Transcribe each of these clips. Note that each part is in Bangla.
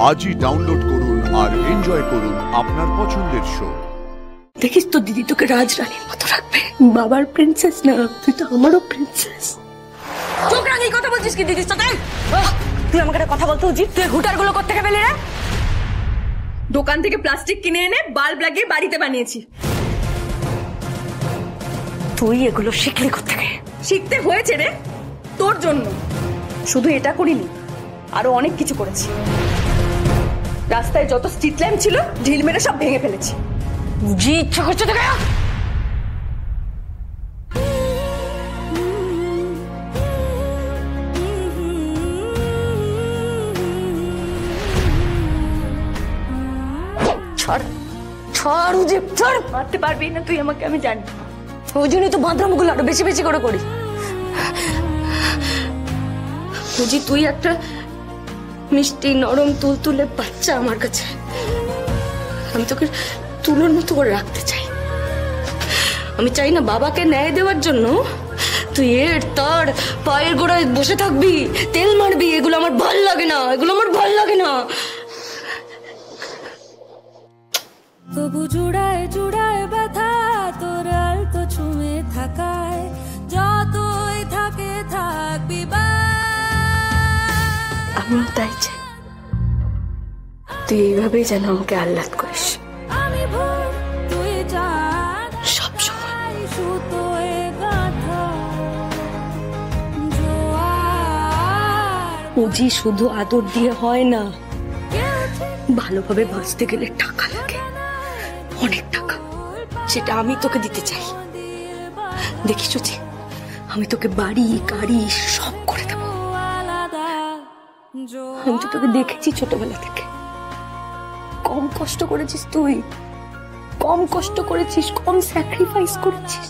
আজই ডাউনলোড করুন আর এনজয় করুন আপনার পছন্দের শো। দেখিস তো দিদি তোকে রাজরানীর মতো রাখবে। বাবার প্রিন্সেস না, তুই তো আমারও প্রিন্সেস। চোখ রাঙিয়ে কথা বলছিস কি দিদির সাথে? তুই আমাকে একটা কথা বলতে উচিত। তুই হুটার গুলো কোত্থেকে পেলি রে? দোকান থেকে প্লাস্টিক কিনে এনে বাল্ব লাগিয়ে বাড়িতে বানিয়েছি। তুই এগুলো শিখলি কোত্থেকে? শিখতে হয়েছে রে তোর জন্য। শুধু এটা করিনি, আরো অনেক কিছু করেছি। রাস্তায় যত স্ট্রিট ল্যাম্প ছিল ঢিল মেরে সব ভেঙে ফেলেছি। জি ইচ্ছা করছে তোকে? মারতে পারবি না তুই আমাকে, আমি জানি। ওই জন্যই তো বাঁধরামগুলো আরো বেশি বেশি করে করি। বুঝি তুই একটা মিষ্টি নরম তুলতুলে বাচ্চা আমার কাছে। আমি তোকে তুলোর মতো করে রাখতে চাই। আমি চাই না বাবাকে ন্যায় দেওয়ার জন্য তুই এর তার পায়ের গোড়ায় বসে থাকবি, তেল মারবি। এগুলো আমার ভাল লাগে না, এগুলো আমার ভাল লাগে না। তবু জুড়ায় জুড়ায় ব্যথা তোর আলতো ছুঁয়ে থাকায়, যতই থাকে থাকবি। আমিও তাই চাই তুই এইভাবেই যেন আমাকে আহ্লাদ করিস আমি ভোর তুই জান সব সময়। সুতোয় গাঁথা জোয়ার। পুঁজি শুধু আদর দিয়ে হয় না, কেউ ঠিক ভালোভাবে বাঁচতে গেলে টাকা লাগে, অনেক টাকা। সেটা আমি তোকে দিতে চাই। দেখিস যে আমি তোকে বাড়ি গাড়ি সব করে দেবো। আলাদা আমি তো তোকে দেখেছি ছোটবেলা থেকে। কম কষ্ট করেছিস তুই, কম কষ্ট করেছিস, কম স্যাক্রিফাইস করেছিস।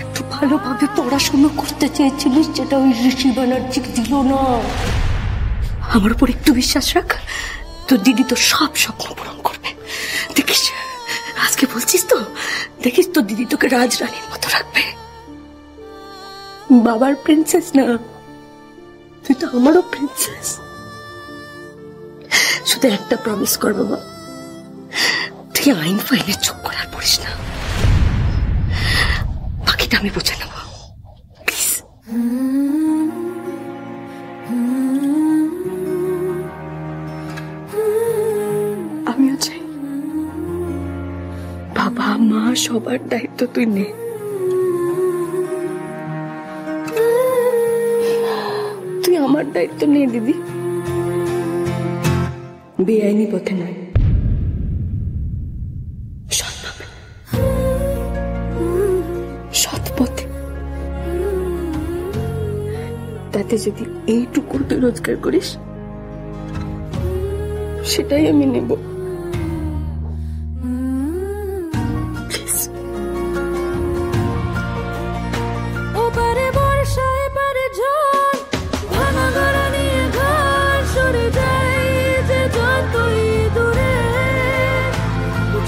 একটু ভালোভাবে পড়াশোনা করতে চেয়েছিলিস, যেটা ওই ঋষি ব্যানার্জিকে দিল না। আমার উপর একটু বিশ্বাস রাখ, তোর দিদি তো সব স্বপ্ন পূরণ করবে। দেখিস, আজকে বলছিস তো, দেখিস তোর দিদি তোকে রাজরানীর মতো রাখবে। বাবার প্রিন্সেস না, তুই তো আমারও প্রিন্সেস। শুধু একটা প্রমিস কর বাবা, তুই আইন ফাইনের চোখ করার পড়িস না। বাকিটা আমি বুঝে নেব, প্লিজ। আমিও চাই বাবা মা সবার দায়িত্ব তুই নে। তুই আমার দায়িত্ব নে দিদি। বেআইনি পথে নয়, সৎভাবে, সৎ পথে। তাতে যদি এইটুকু তুই রোজগার করিস, সেটাই আমি নেব। প্লিজ। ওপারে বর্ষা এপারে ঝড়, ভাঙা গড়া নিয়ে ঘর সরে যায় যে যতই দূরে,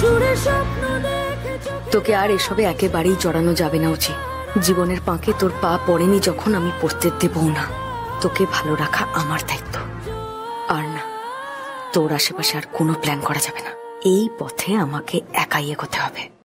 জুড়ে স্বপ্ন দেখে চোখে। তোকে আর এসবে একেবারেই জড়ানো যাবে না উচিত। জীবনের পাঁকে তোর পা পড়েনি যখন, আমি পড়তে দেবো না। তোকে ভালো রাখা আমার দায়িত্ব। আর না, তোর আশেপাশে আর কোনো প্ল্যান করা যাবে না। এই পথে আমাকে একাই এগোতে হবে।